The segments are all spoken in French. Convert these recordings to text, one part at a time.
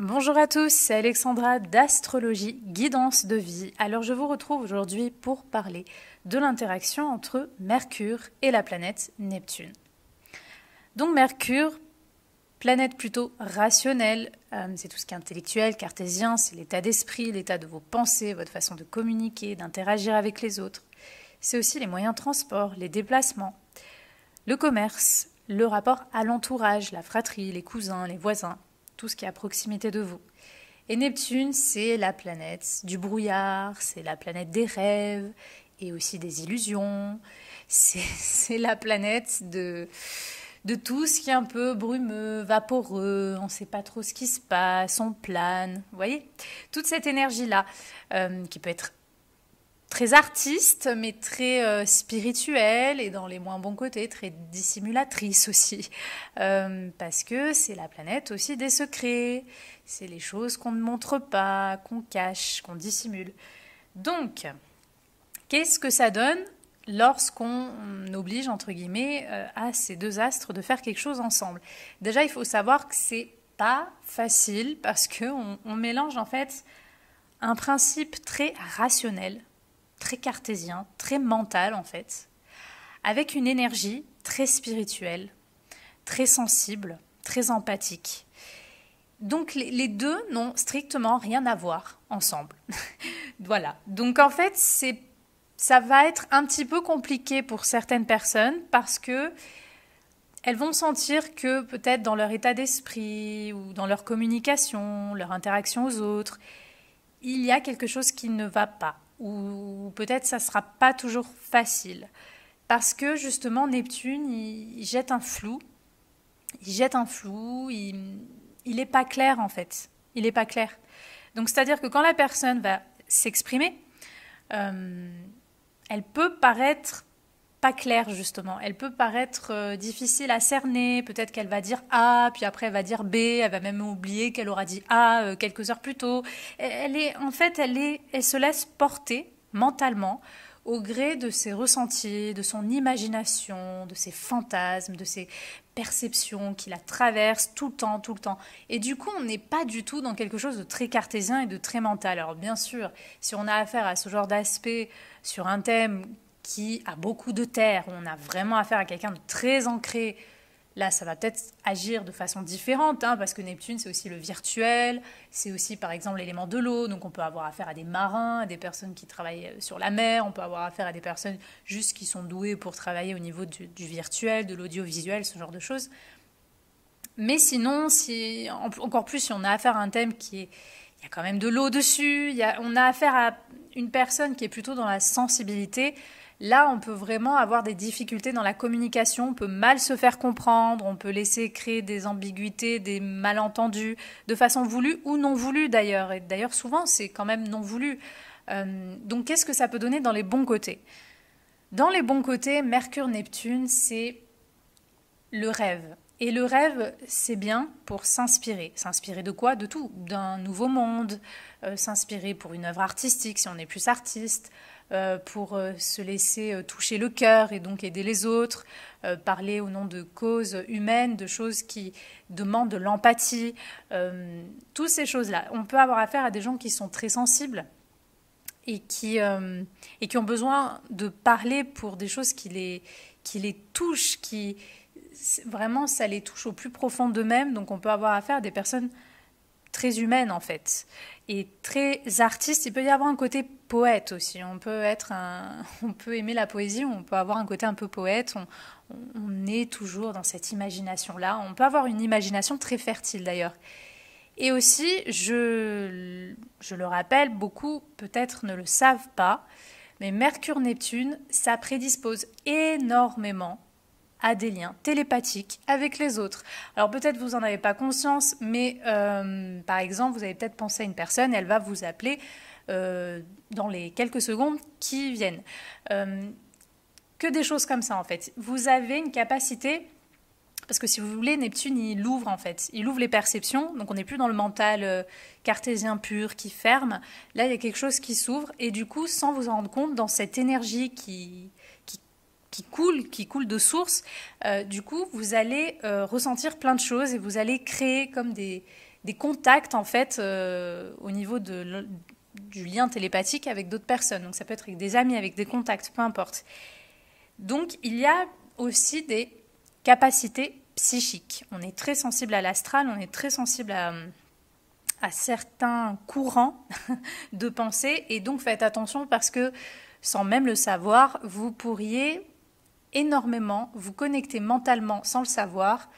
Bonjour à tous, c'est Alexandra d'Astrologie Guidance de Vie. Alors je vous retrouve aujourd'hui pour parler de l'interaction entre Mercure et la planète Neptune. Donc Mercure, planète plutôt rationnelle, c'est tout ce qui est intellectuel, cartésien, c'est l'état d'esprit, l'état de vos pensées, votre façon de communiquer, d'interagir avec les autres. C'est aussi les moyens de transport, les déplacements, le commerce, le rapport à l'entourage, la fratrie, les cousins, les voisins, tout ce qui est à proximité de vous. Et Neptune, c'est la planète du brouillard, c'est la planète des rêves et aussi des illusions. C'est la planète de tout ce qui est un peu brumeux, vaporeux, on ne sait pas trop ce qui se passe, on plane. Vous voyez, toute cette énergie-là qui peut être très artiste, mais très spirituelle et dans les moins bons côtés, très dissimulatrice aussi. Parce que c'est la planète aussi des secrets, c'est les choses qu'on ne montre pas, qu'on cache, qu'on dissimule. Donc, qu'est-ce que ça donne lorsqu'on oblige, entre guillemets, à ces deux astres de faire quelque chose ensemble? Déjà, il faut savoir que c'est pas facile parce qu'on mélange en fait un principe très rationnel, très cartésien, très mental en fait, avec une énergie très spirituelle, très sensible, très empathique. Donc les deux n'ont strictement rien à voir ensemble. Voilà. Donc en fait, ça va être un petit peu compliqué pour certaines personnes parce que elles vont sentir que peut-être dans leur état d'esprit ou dans leur communication, leur interaction aux autres, il y a quelque chose qui ne va pas. Ou peut-être ça ne sera pas toujours facile. Parce que justement, Neptune, il jette un flou. Il n'est pas clair en fait. Il n'est pas clair. Donc c'est-à-dire que quand la personne va s'exprimer, elle peut paraître pas claire justement. Elle peut paraître difficile à cerner. Peut-être qu'elle va dire A, puis après elle va dire B. Elle va même oublier qu'elle aura dit A quelques heures plus tôt. Elle se laisse porter mentalement au gré de ses ressentis, de son imagination, de ses fantasmes, de ses perceptions qui la traversent tout le temps, tout le temps. Et du coup, on n'est pas du tout dans quelque chose de très cartésien et de très mental. Alors bien sûr, si on a affaire à ce genre d'aspect sur un thème qui a beaucoup de terre, où on a vraiment affaire à quelqu'un de très ancré, là, ça va peut-être agir de façon différente, parce que Neptune, c'est aussi le virtuel, c'est aussi, par exemple, l'élément de l'eau, donc on peut avoir affaire à des marins, à des personnes qui travaillent sur la mer, on peut avoir affaire à des personnes juste qui sont douées pour travailler au niveau du virtuel, de l'audiovisuel, ce genre de choses. Mais sinon, encore plus si on a affaire à un thème il y a quand même de l'eau dessus, on a affaire à une personne qui est plutôt dans la sensibilité. Là, on peut vraiment avoir des difficultés dans la communication, on peut mal se faire comprendre, on peut laisser créer des ambiguïtés, des malentendus, de façon voulue ou non voulue d'ailleurs. Et d'ailleurs, souvent, c'est quand même non voulu. Donc, qu'est-ce que ça peut donner dans les bons côtés? Dans les bons côtés, Mercure-Neptune, c'est le rêve. Et le rêve, c'est bien pour s'inspirer. S'inspirer de quoi? De tout. D'un nouveau monde, s'inspirer pour une œuvre artistique, si on est plus artiste, pour se laisser toucher le cœur et donc aider les autres, parler au nom de causes humaines, de choses qui demandent de l'empathie, toutes ces choses-là. On peut avoir affaire à des gens qui sont très sensibles et qui ont besoin de parler pour des choses qui les touchent, vraiment ça les touche au plus profond d'eux-mêmes. Donc on peut avoir affaire à des personnes très humaines en fait et très artistes. Il peut y avoir un côté poète aussi. On peut aimer la poésie, on peut avoir un côté un peu poète. On est toujours dans cette imagination-là. On peut avoir une imagination très fertile d'ailleurs. Et aussi, je le rappelle, beaucoup peut-être ne le savent pas, mais Mercure-Neptune, ça prédispose énormément à des liens télépathiques avec les autres. Alors peut-être vous n'en avez pas conscience, mais par exemple, vous avez peut-être pensé à une personne, elle va vous appeler dans les quelques secondes qui viennent. Que des choses comme ça en fait. Vous avez une capacité, parce que si vous voulez, Neptune, il ouvre en fait. Il ouvre les perceptions, donc on n'est plus dans le mental cartésien pur qui ferme. Là, il y a quelque chose qui s'ouvre, et du coup, sans vous en rendre compte, dans cette énergie qui coule de source, du coup, vous allez ressentir plein de choses et vous allez créer comme des des contacts en fait au niveau du lien télépathique avec d'autres personnes. Donc ça peut être avec des amis, avec des contacts, peu importe. Donc il y a aussi des capacités psychiques. On est très sensible à l'astral, on est très sensible à certains courants de pensée, et donc faites attention parce que sans même le savoir, vous pourriez énormément vous connecter mentalement sans le savoir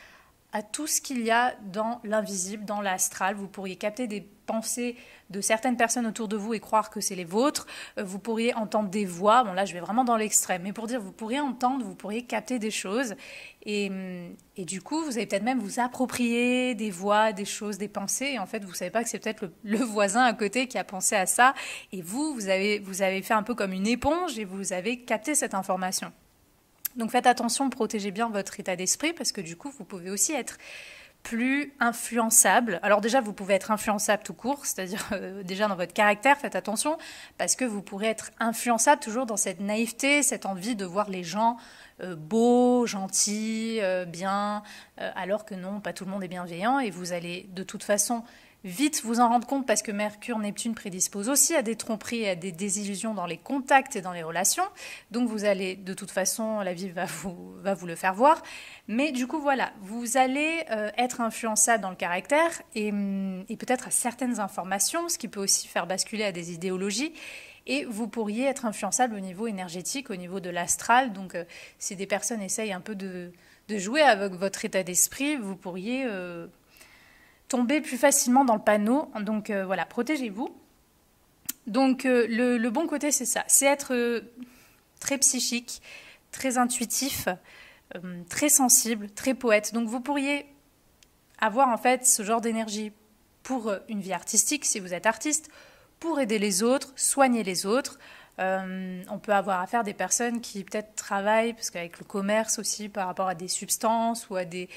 à tout ce qu'il y a dans l'invisible, dans l'astral. Vous pourriez capter des pensées de certaines personnes autour de vous et croire que c'est les vôtres. Vous pourriez entendre des voix. Bon, là, je vais vraiment dans l'extrême. Mais pour dire, vous pourriez entendre, vous pourriez capter des choses. Et du coup, vous allez peut-être même vous approprier des voix, des choses, des pensées. Et en fait, vous ne savez pas que c'est peut-être le voisin à côté qui a pensé à ça. Et vous avez fait un peu comme une éponge et vous avez capté cette information. Donc faites attention, protégez bien votre état d'esprit parce que du coup, vous pouvez aussi être plus influençable. Alors déjà, vous pouvez être influençable tout court, c'est-à-dire déjà dans votre caractère, faites attention, parce que vous pourrez être influençable toujours dans cette naïveté, cette envie de voir les gens beaux, gentils, bien, alors que non, pas tout le monde est bienveillant, et vous allez de toute façon vite vous en rendre compte parce que Mercure, Neptune prédispose aussi à des tromperies et à des désillusions dans les contacts et dans les relations. Donc vous allez, de toute façon, la vie va vous le faire voir. Mais du coup, voilà, vous allez être influençable dans le caractère et peut-être à certaines informations, ce qui peut aussi faire basculer à des idéologies. Et vous pourriez être influençable au niveau énergétique, au niveau de l'astral. Donc si des personnes essayent un peu de jouer avec votre état d'esprit, vous pourriez tomber plus facilement dans le panneau. Donc voilà, protégez-vous. Donc le bon côté, c'est ça. C'est être très psychique, très intuitif, très sensible, très poète. Donc vous pourriez avoir en fait ce genre d'énergie pour une vie artistique, si vous êtes artiste, pour aider les autres, soigner les autres. On peut avoir affaire à des personnes qui peut-être travaillent, parce qu'avec le commerce aussi, par rapport à des substances ou à des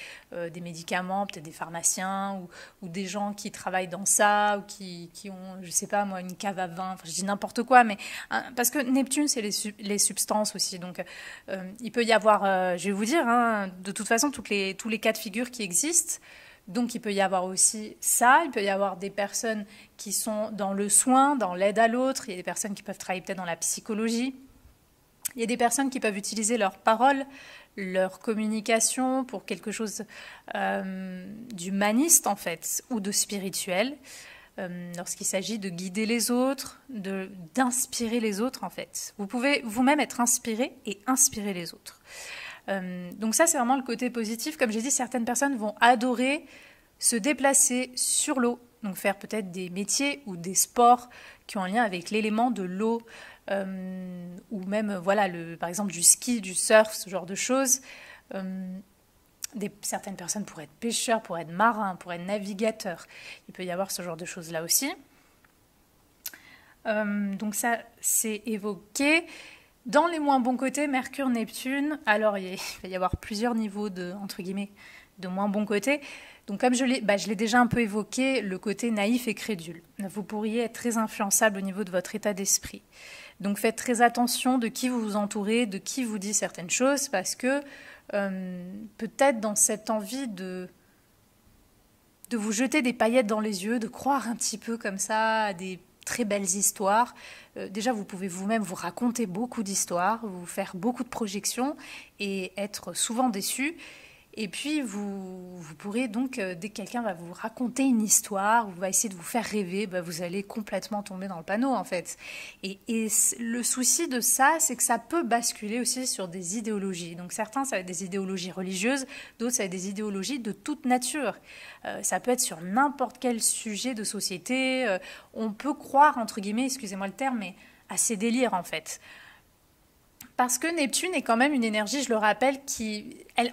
médicaments, peut-être des pharmaciens ou des gens qui travaillent dans ça ou qui ont, je sais pas moi, une cave à vin, enfin je dis n'importe quoi, mais parce que Neptune c'est les substances aussi, donc il peut y avoir, je vais vous dire, de toute façon tous les cas de figure qui existent. Donc il peut y avoir aussi ça, il peut y avoir des personnes qui sont dans le soin, dans l'aide à l'autre, il y a des personnes qui peuvent travailler peut-être dans la psychologie, il y a des personnes qui peuvent utiliser leurs paroles, leur communication pour quelque chose d'humaniste en fait, ou de spirituel, lorsqu'il s'agit de guider les autres, d'inspirer les autres en fait. Vous pouvez vous-même être inspiré et inspirer les autres. Donc ça, c'est vraiment le côté positif. Comme j'ai dit, certaines personnes vont adorer se déplacer sur l'eau, donc faire peut-être des métiers ou des sports qui ont un lien avec l'élément de l'eau, ou même, voilà, par exemple, du ski, du surf, ce genre de choses. Certaines personnes pourraient être pêcheurs, pourraient être marins, pourraient être navigateurs. Il peut y avoir ce genre de choses-là aussi. Donc ça, c'est évoqué. Dans les moins bons côtés, Mercure, Neptune, alors il va y avoir plusieurs niveaux entre guillemets, de moins bons côtés. Donc comme je l'ai déjà un peu évoqué, le côté naïf et crédule. Vous pourriez être très influençable au niveau de votre état d'esprit. Donc faites très attention de qui vous vous entourez, de qui vous dit certaines choses, parce que peut-être dans cette envie de vous jeter des paillettes dans les yeux, de croire un petit peu comme ça à des très belles histoires. Déjà, vous pouvez vous-même vous raconter beaucoup d'histoires, vous faire beaucoup de projections et être souvent déçu. Et puis, vous pourrez donc, dès que quelqu'un va vous raconter une histoire, ou va essayer de vous faire rêver, vous allez complètement tomber dans le panneau, en fait. Et le souci de ça, c'est que ça peut basculer aussi sur des idéologies. Donc, certains, ça va être des idéologies religieuses, d'autres, ça va être des idéologies de toute nature. Ça peut être sur n'importe quel sujet de société. On peut croire, entre guillemets, excusez-moi le terme, mais à ces délires, en fait. Parce que Neptune est quand même une énergie, je le rappelle,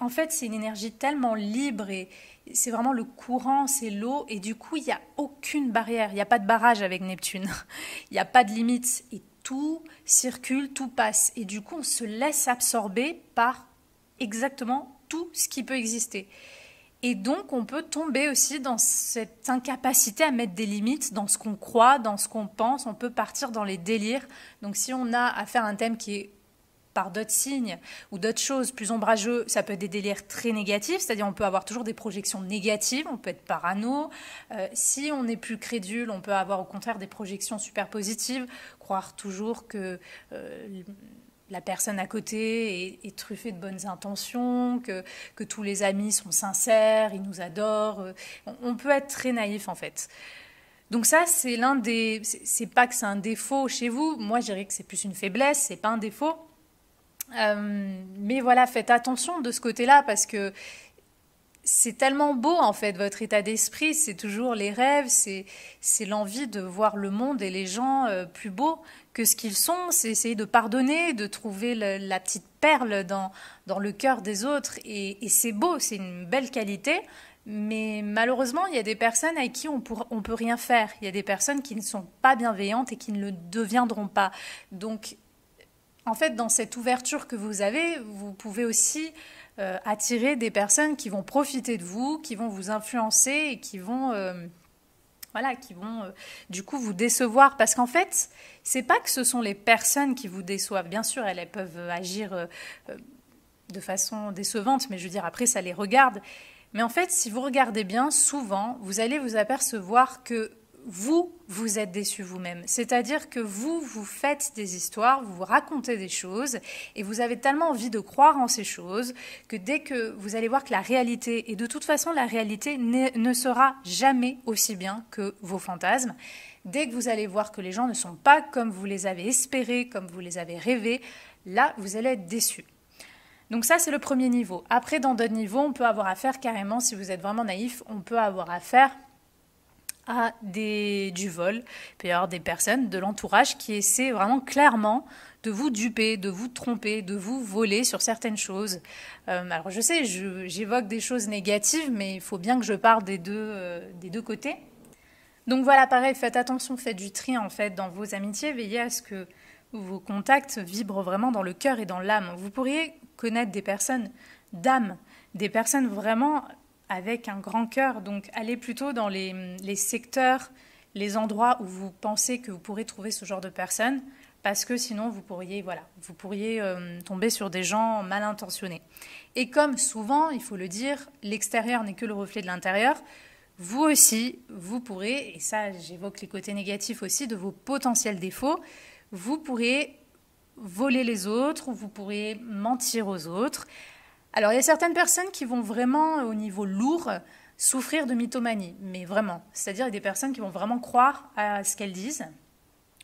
en fait, c'est une énergie tellement libre et c'est vraiment le courant, c'est l'eau. Et du coup, il n'y a aucune barrière, il n'y a pas de barrage avec Neptune. Il n'y a pas de limite et tout circule, tout passe. Et du coup, on se laisse absorber par exactement tout ce qui peut exister. Et donc, on peut tomber aussi dans cette incapacité à mettre des limites dans ce qu'on croit, dans ce qu'on pense. On peut partir dans les délires. Donc, si on a affaire à un thème qui est par d'autres signes ou d'autres choses plus ombrageux, ça peut être des délires très négatifs, c'est-à-dire on peut avoir toujours des projections négatives, on peut être parano. Si on est plus crédule, on peut avoir au contraire des projections super positives, croire toujours que la personne à côté est truffée de bonnes intentions, que tous les amis sont sincères, ils nous adorent. On peut être très naïf en fait. Donc ça, c'est l'un des... C'est pas que c'est un défaut chez vous, moi je dirais que c'est plus une faiblesse, c'est pas un défaut. Mais voilà, faites attention de ce côté-là parce que c'est tellement beau en fait, votre état d'esprit, c'est toujours les rêves, c'est l'envie de voir le monde et les gens plus beaux que ce qu'ils sont, c'est essayer de pardonner, de trouver la petite perle dans le cœur des autres et c'est beau, c'est une belle qualité. Mais malheureusement, il y a des personnes avec qui on peut rien faire. Il y a des personnes qui ne sont pas bienveillantes et qui ne le deviendront pas. Donc, en fait, dans cette ouverture que vous avez, vous pouvez aussi attirer des personnes qui vont profiter de vous, qui vont vous influencer et qui vont, du coup vous décevoir. Parce qu'en fait, c'est pas que ce sont les personnes qui vous déçoivent. Bien sûr, elles peuvent agir de façon décevante, mais je veux dire, après, ça les regarde. Mais en fait, si vous regardez bien, souvent, vous allez vous apercevoir que vous êtes déçu vous-même. C'est-à-dire que vous faites des histoires, vous racontez des choses, et vous avez tellement envie de croire en ces choses que dès que vous allez voir que la réalité, et de toute façon, la réalité ne sera jamais aussi bien que vos fantasmes, dès que vous allez voir que les gens ne sont pas comme vous les avez espérés, comme vous les avez rêvés, là, vous allez être déçu. Donc ça, c'est le premier niveau. Après, dans d'autres niveaux, on peut avoir affaire carrément, si vous êtes vraiment naïf, on peut avoir affaire à du vol. Il peut y avoir des personnes de l'entourage qui essaient vraiment clairement de vous duper, de vous tromper, de vous voler sur certaines choses. Alors je sais, j'évoque des choses négatives, mais il faut bien que je parle des deux côtés. Donc voilà, pareil, faites attention, faites du tri en fait dans vos amitiés, veillez à ce que vos contacts vibrent vraiment dans le cœur et dans l'âme. Vous pourriez connaître des personnes d'âme, des personnes vraiment avec un grand cœur. Donc allez plutôt dans les secteurs, les endroits où vous pensez que vous pourrez trouver ce genre de personnes, parce que sinon vous pourriez tomber sur des gens mal intentionnés. Et comme souvent, il faut le dire, l'extérieur n'est que le reflet de l'intérieur, vous aussi, vous pourrez, et ça j'évoque les côtés négatifs aussi de vos potentiels défauts, vous pourrez voler les autres ou vous pourrez mentir aux autres. Alors, il y a certaines personnes qui vont vraiment, au niveau lourd, souffrir de mythomanie, mais vraiment. C'est-à-dire, il y a des personnes qui vont vraiment croire à ce qu'elles disent,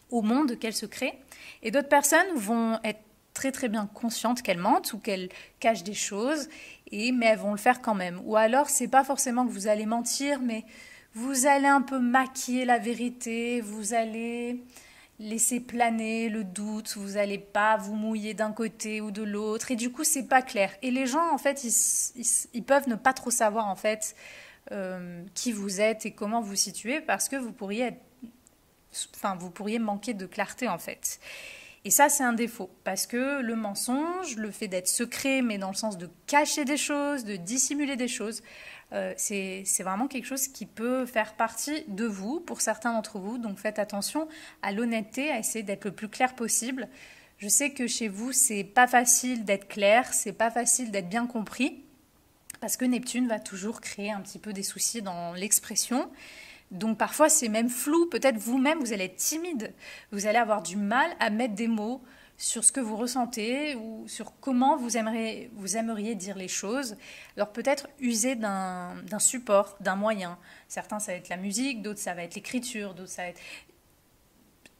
au monde qu'elles se créent, et d'autres personnes vont être très très bien conscientes qu'elles mentent ou qu'elles cachent des choses, mais elles vont le faire quand même. Ou alors, c'est pas forcément que vous allez mentir, mais vous allez un peu maquiller la vérité, vous allez laisser planer le doute, vous n'allez pas vous mouiller d'un côté ou de l'autre, et du coup c'est pas clair. Et les gens en fait ils peuvent ne pas trop savoir en fait qui vous êtes et comment vous situez parce que vous pourriez manquer de clarté en fait. Et ça c'est un défaut parce que le mensonge, le fait d'être secret mais dans le sens de cacher des choses, de dissimuler des choses, c'est vraiment quelque chose qui peut faire partie de vous, pour certains d'entre vous. Donc faites attention à l'honnêteté, à essayer d'être le plus clair possible. Je sais que chez vous, c'est pas facile d'être clair, c'est pas facile d'être bien compris, parce que Neptune va toujours créer un petit peu des soucis dans l'expression. Donc parfois c'est même flou, peut-être vous-même vous allez être timide, vous allez avoir du mal à mettre des mots sur ce que vous ressentez ou sur comment vous aimeriez dire les choses. Alors peut-être user d'un support, d'un moyen. Certains, ça va être la musique, d'autres, ça va être l'écriture, d'autres, ça va être...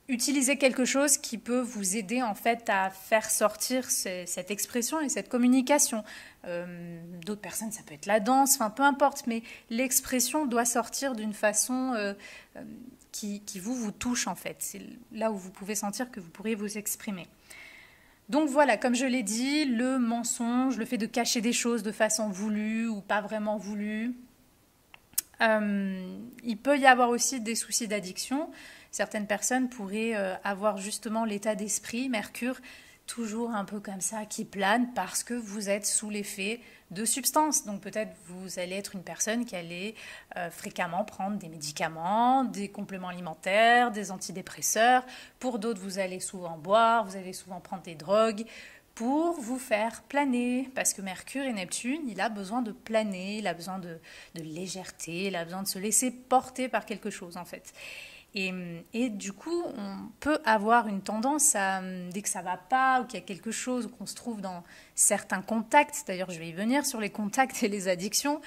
Utiliser quelque chose qui peut vous aider en fait à faire sortir cette expression et cette communication. D'autres personnes, ça peut être la danse, enfin peu importe, mais l'expression doit sortir d'une façon qui vous touche en fait. C'est là où vous pouvez sentir que vous pourriez vous exprimer. Donc voilà, comme je l'ai dit, le mensonge, le fait de cacher des choses de façon voulue ou pas vraiment voulue. Il peut y avoir aussi des soucis d'addiction. Certaines personnes pourraient avoir justement l'état d'esprit, Mercure, toujours un peu comme ça, qui plane parce que vous êtes sous l'effet de substances. Donc peut-être vous allez être une personne qui allait fréquemment prendre des médicaments, des compléments alimentaires, des antidépresseurs. Pour d'autres, vous allez souvent boire, vous allez souvent prendre des drogues. pour vous faire planer, parce que Mercure et Neptune, il a besoin de planer, il a besoin de légèreté, il a besoin de se laisser porter par quelque chose en fait. Et du coup, on peut avoir une tendance à, dès que ça va pas ou qu'il y a quelque chose ou qu'on se trouve dans certains contacts, d'ailleurs je vais y venir sur les contacts et les addictions,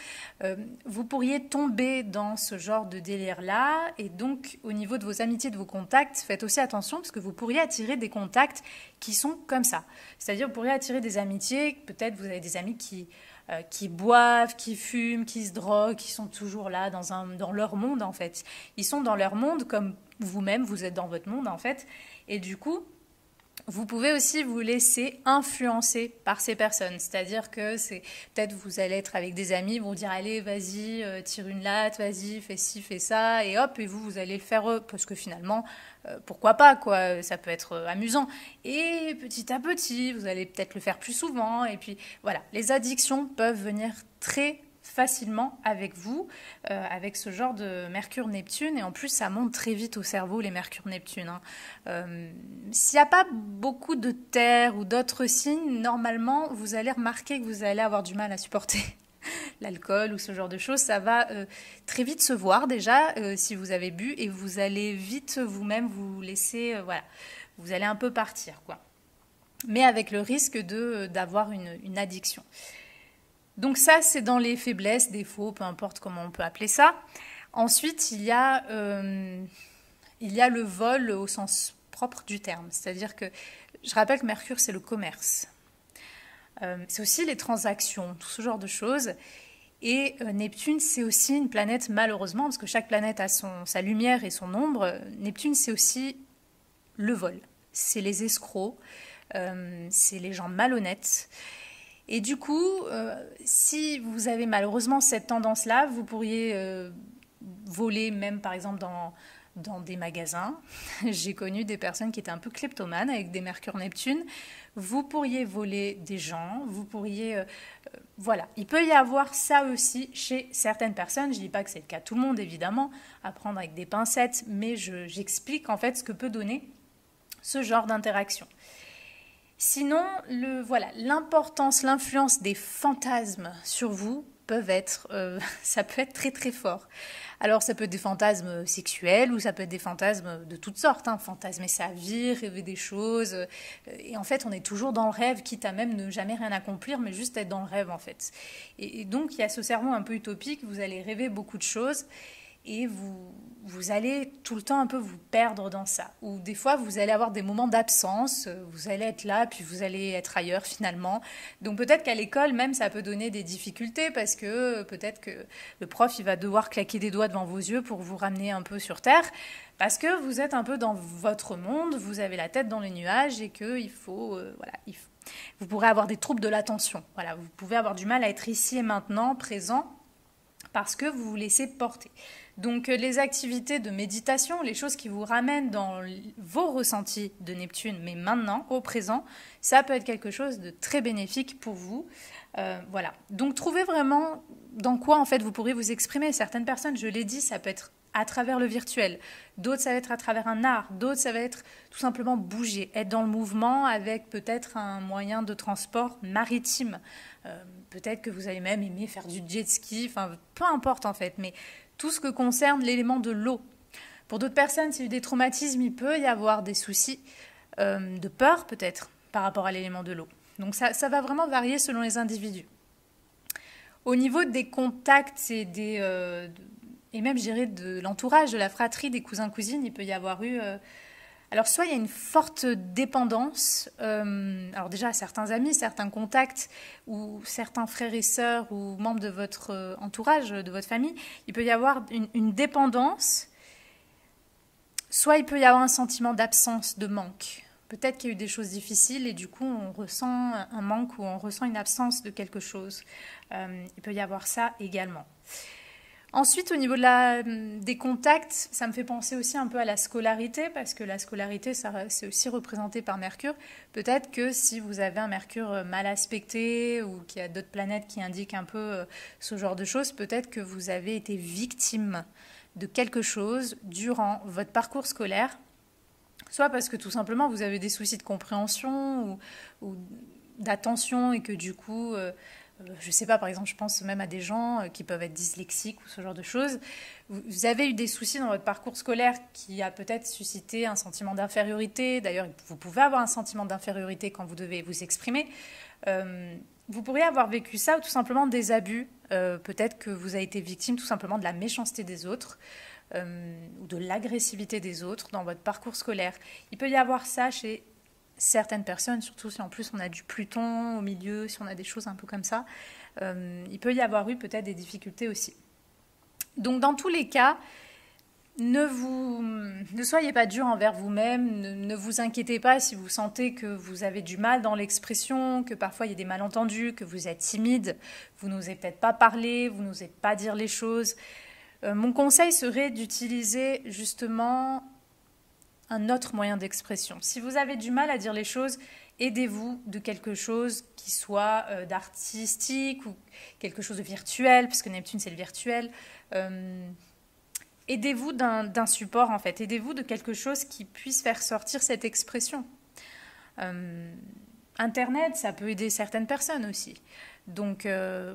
vous pourriez tomber dans ce genre de délire-là. Et donc, au niveau de vos amitiés, de vos contacts, faites aussi attention parce que vous pourriez attirer des contacts qui sont comme ça. C'est-à-dire, vous pourriez attirer des amitiés, peut-être vous avez des amis qui boivent, qui fument, qui se droguent, qui sont toujours là dans leur monde en fait. Ils sont dans leur monde comme vous-même, vous êtes dans votre monde en fait. Et du coup, vous pouvez aussi vous laisser influencer par ces personnes. C'est-à-dire que c'est peut-être vous allez être avec des amis, vont dire allez vas-y tire une latte, vas-y fais ci, fais ça et hop et vous allez le faire parce que finalement pourquoi pas quoi, ça peut être amusant. Et petit à petit vous allez peut-être le faire plus souvent et puis voilà, les addictions peuvent venir très facilement avec vous, avec ce genre de Mercure-Neptune. Et en plus, ça monte très vite au cerveau, les Mercure-Neptune. Hein. S'il n'y a pas beaucoup de terre ou d'autres signes, normalement, vous allez remarquer que vous allez avoir du mal à supporter l'alcool ou ce genre de choses. Ça va très vite se voir déjà si vous avez bu et vous allez vite vous-même vous laisser... voilà, vous allez un peu partir, quoi. Mais avec le risque d'avoir une addiction. Donc ça, c'est dans les faiblesses, défauts, peu importe comment on peut appeler ça. Ensuite, il y a le vol au sens propre du terme. C'est-à-dire que, je rappelle que Mercure, c'est le commerce. C'est aussi les transactions, tout ce genre de choses. Et Neptune, c'est aussi une planète, malheureusement, parce que chaque planète a sa lumière et son ombre. Neptune, c'est aussi le vol. C'est les escrocs, c'est les gens malhonnêtes. Et du coup, si vous avez malheureusement cette tendance-là, vous pourriez voler même par exemple dans des magasins. J'ai connu des personnes qui étaient un peu kleptomanes avec des Mercure-Neptune. Vous pourriez voler des gens, vous pourriez... voilà, il peut y avoir ça aussi chez certaines personnes. Je ne dis pas que c'est le cas de tout le monde, évidemment, à prendre avec des pincettes, mais j'explique en fait ce que peut donner ce genre d'interaction. Sinon, l'importance, l'influence des fantasmes sur vous ça peut être très très fort. Alors ça peut être des fantasmes sexuels ou ça peut être des fantasmes de toutes sortes. Hein. Fantasmer sa vie, rêver des choses. Et en fait, on est toujours dans le rêve, quitte à même ne jamais rien accomplir, mais juste être dans le rêve en fait. Et donc, il y a ce cerveau un peu utopique, vous allez rêver beaucoup de choses. Et vous allez tout le temps un peu vous perdre dans ça. Ou des fois, vous allez avoir des moments d'absence, vous allez être là, puis vous allez être ailleurs finalement. Donc peut-être qu'à l'école même, ça peut donner des difficultés parce que peut-être que le prof, il va devoir claquer des doigts devant vos yeux pour vous ramener un peu sur Terre. Parce que vous êtes un peu dans votre monde, vous avez la tête dans les nuages et qu'il faut... vous pourrez avoir des troubles de l'attention. Voilà, vous pouvez avoir du mal à être ici et maintenant, présent, parce que vous vous laissez porter. Donc les activités de méditation, les choses qui vous ramènent dans vos ressentis de Neptune, mais maintenant, au présent, ça peut être quelque chose de très bénéfique pour vous. Voilà. Donc trouvez vraiment dans quoi en fait vous pourrez vous exprimer. Certaines personnes, je l'ai dit, ça peut être à travers le virtuel. D'autres, ça va être à travers un art. D'autres, ça va être tout simplement bouger, être dans le mouvement avec peut-être un moyen de transport maritime. Peut-être que vous allez même aimer faire du jet ski, enfin peu importe en fait, mais tout ce que concerne l'élément de l'eau. Pour d'autres personnes, s'il y a eu des traumatismes, il peut y avoir des soucis de peur peut-être par rapport à l'élément de l'eau. Donc ça va vraiment varier selon les individus. Au niveau des contacts et même je dirais de l'entourage, de la fratrie, des cousins-cousines, il peut y avoir eu... alors soit il y a une forte dépendance, alors déjà certains amis, certains contacts ou certains frères et sœurs ou membres de votre entourage, de votre famille, il peut y avoir une dépendance, soit il peut y avoir un sentiment d'absence, de manque. Peut-être qu'il y a eu des choses difficiles et du coup on ressent un manque ou on ressent une absence de quelque chose. Il peut y avoir ça également. Ensuite, au niveau des contacts, ça me fait penser aussi un peu à la scolarité, parce que la scolarité, c'est aussi représenté par Mercure. Peut-être que si vous avez un Mercure mal aspecté ou qu'il y a d'autres planètes qui indiquent un peu ce genre de choses, peut-être que vous avez été victime de quelque chose durant votre parcours scolaire, soit parce que tout simplement vous avez des soucis de compréhension ou d'attention et que du coup, je sais pas, par exemple, je pense même à des gens qui peuvent être dyslexiques ou ce genre de choses. Vous avez eu des soucis dans votre parcours scolaire qui a peut-être suscité un sentiment d'infériorité. D'ailleurs, vous pouvez avoir un sentiment d'infériorité quand vous devez vous exprimer. Vous pourriez avoir vécu ça ou tout simplement des abus. Peut-être que vous avez été victime tout simplement de la méchanceté des autres ou de l'agressivité des autres dans votre parcours scolaire. Il peut y avoir ça chez certaines personnes, surtout si en plus on a du Pluton au milieu, si on a des choses un peu comme ça. Il peut y avoir eu peut-être des difficultés aussi. Donc dans tous les cas, ne soyez pas dur envers vous-même, ne vous inquiétez pas si vous sentez que vous avez du mal dans l'expression, que parfois il y a des malentendus, que vous êtes timide, vous n'osez peut-être pas parler, vous n'osez pas dire les choses. Mon conseil serait d'utiliser justement un autre moyen d'expression. Si vous avez du mal à dire les choses, aidez-vous de quelque chose qui soit d'artistique ou quelque chose de virtuel, parce que Neptune c'est le virtuel. Aidez-vous d'un support en fait, aidez-vous de quelque chose qui puisse faire sortir cette expression. Internet, ça peut aider certaines personnes aussi. Donc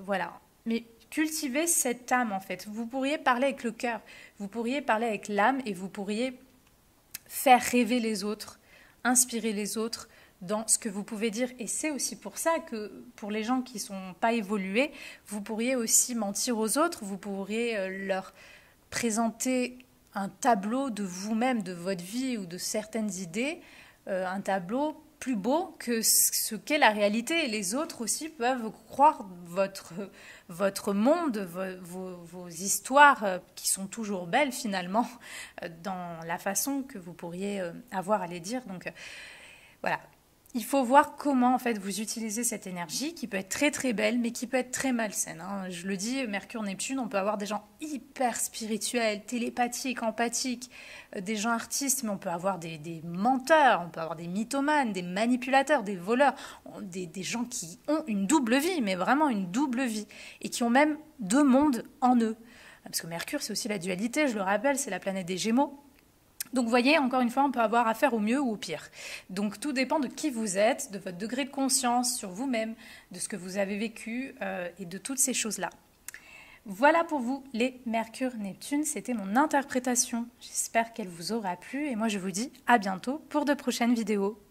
voilà. Mais cultivez cette âme en fait. Vous pourriez parler avec le cœur, vous pourriez parler avec l'âme et vous pourriez faire rêver les autres, inspirer les autres dans ce que vous pouvez dire. Et c'est aussi pour ça que pour les gens qui ne sont pas évolués, vous pourriez aussi mentir aux autres, vous pourriez leur présenter un tableau de vous-même, de votre vie ou de certaines idées, un tableau plus beau que ce qu'est la réalité. Et les autres aussi peuvent croire votre monde, vos histoires qui sont toujours belles finalement, dans la façon que vous pourriez avoir à les dire. Donc voilà. Il faut voir comment en fait vous utilisez cette énergie qui peut être très très belle mais qui peut être très malsaine. Je le dis, Mercure-Neptune, on peut avoir des gens hyper spirituels, télépathiques, empathiques, des gens artistes, mais on peut avoir des menteurs, on peut avoir des mythomanes, des manipulateurs, des voleurs, des gens qui ont une double vie, mais vraiment une double vie, et qui ont même deux mondes en eux. Parce que Mercure, c'est aussi la dualité, je le rappelle, c'est la planète des Gémeaux. Donc vous voyez, encore une fois, on peut avoir affaire au mieux ou au pire. Donc tout dépend de qui vous êtes, de votre degré de conscience sur vous-même, de ce que vous avez vécu et de toutes ces choses-là. Voilà pour vous les Mercure-Neptune, c'était mon interprétation. J'espère qu'elle vous aura plu et moi je vous dis à bientôt pour de prochaines vidéos.